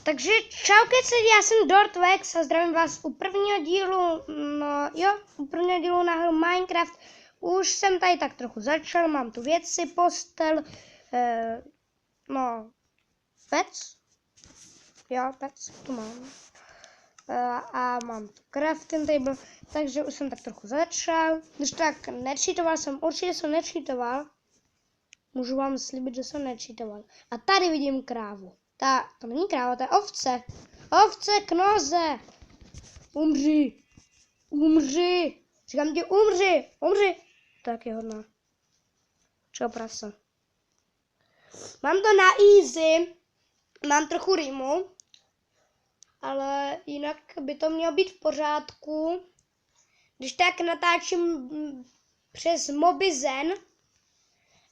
Takže čau keci, já jsem Dortvex a zdravím vás u prvního dílu, na hru Minecraft. Už jsem tady tak trochu začal, mám tu věci, postel, pec, pec tu mám. A mám tu crafting table, takže už jsem tak trochu začal. Když tak nečítoval jsem, určitě jsem nečítoval. Můžu vám slíbit, že jsem nečítoval. A tady vidím krávu. To není kráva, to je ovce. Ovce k noze. Umři. Umři. Říkám ti umři. Umři. Tak je hodná. Čau prasa. Mám to na easy. Mám trochu rýmu. Ale jinak by to mělo být v pořádku. Když tak natáčím přes Mobizen.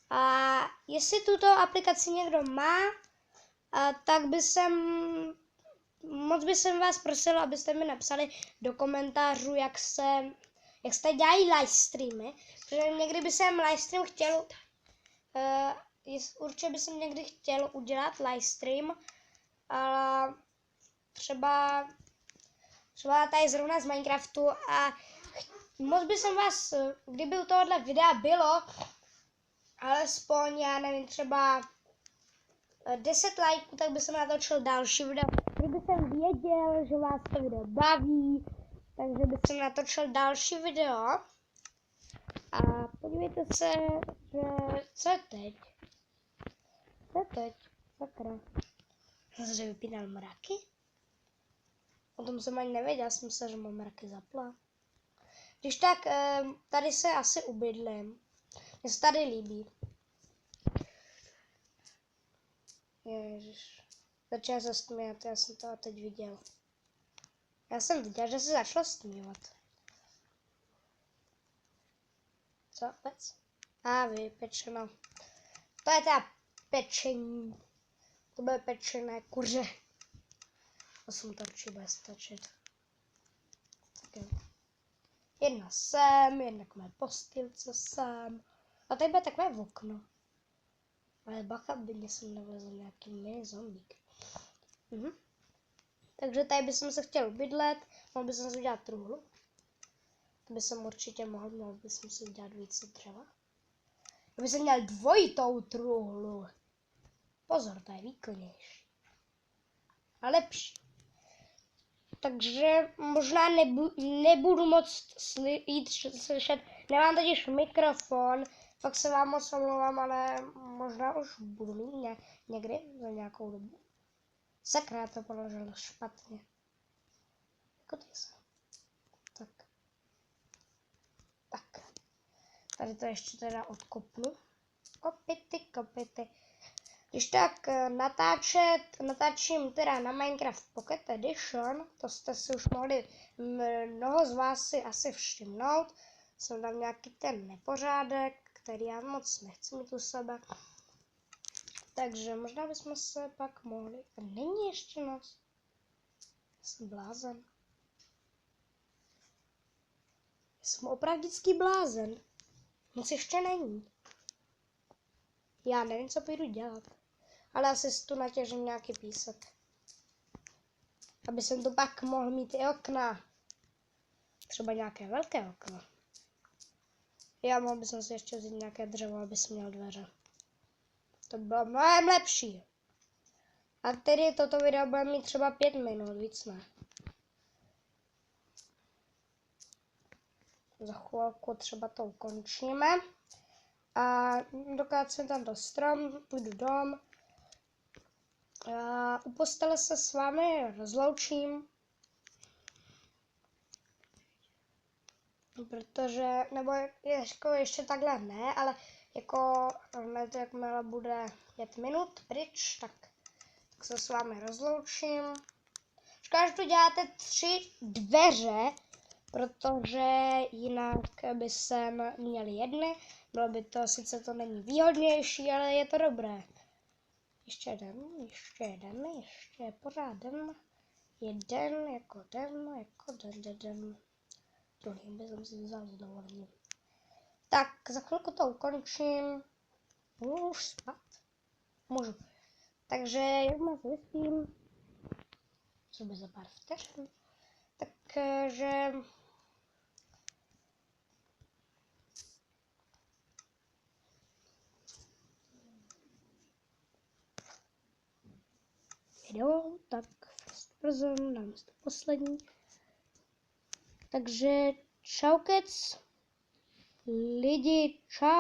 A jestli tuto aplikaci někdo má, tak moc bych vás prosil, abyste mi napsali do komentářů, jak se dělají livestreamy. Protože někdy by jsem livestream chtěl, určitě by jsem někdy chtěl udělat livestream, ale třeba tady zrovna z Minecraftu a moc bych vás, kdyby u tohohle videa bylo alespoň, já nevím, třeba 10 lajků, tak bych natočil další video. Kdyby jsem věděl, že vás to video baví, takže bych natočil další video. A podívejte se, že co je teď? Co je teď? Sakra. Že vypínal mraky? O tom jsem ani nevěděl, jsem se, že mám mraky zapla. Když tak, tady se asi ubydlím. Mně se tady líbí. Ježiš. Začal se stmívat, já jsem to teď viděl. Já jsem viděl, že se začalo stmívat. Co? Pec? Vypečeno. To je teda pečení. To bude pečené kuře. 8 torčí bude stačit. Tak jo. Jedna sem, jedna k mé postýlce sem. A tady bude takové okno. Ale bacha, by mě sem nevlezl nějaký mini zombík. Takže tady bych se chtěl bydlet, mohl bych si udělat truhlu. To by jsem určitě mohl bych si udělat více dřeva. Kdyby jsem měl dvojitou truhlu. Pozor, to je výkonnější. A lepší. Takže možná nebudu moc slyšet. Nemám totiž mikrofon. Fakt se vám moc omlouvám, ale možná už budu mít někdy za nějakou dobu. Sakra, já to položil špatně. Jako ty se. Tak. Tady to ještě teda odkopnu. Kopity. Když tak natáčím teda na Minecraft Pocket Edition, to jste si už mohli mnoho z vás si asi všimnout. Jsem tam nějaký ten nepořádek, který já moc nechci mít u sebe. Takže možná bychom se pak mohli... Není ještě noc. Jsem blázen. Jsem opravdický blázen. Moc ještě není. Já nevím, co půjdu dělat. Ale asi tu natěžím nějaký písek. Aby jsem tu pak mohl mít i okna. Třeba nějaké velké okno. Já mohl bych si ještě vzít nějaké dřevo, aby jsem měl dveře. To bylo mnohem lepší. A tedy toto video bude mít třeba 5 minut, víc ne. Za chvilku třeba to ukončíme. A dokud jsem tam do strom, půjdu dom. U postele se s vámi rozloučím. Protože, nebo jako ještě takhle ne, ale jako hned jakmile bude 5 minut pryč, tak se s vámi rozloučím. Škoda, že tu děláte 3 dveře, protože jinak by jsem měl jedny. Bylo by to, sice to není výhodnější, ale je to dobré. Ještě pořád den. Jeden, jako den. Druhý bych si vzal z dovolení. Tak, za chvilku to ukončím. Můžu už spát? Můžu. Takže jak moc vyspím, Zhruba za pár vteřin. Takže video, tak first person, dáme si to poslední. Takže čaukec, lidi, čau.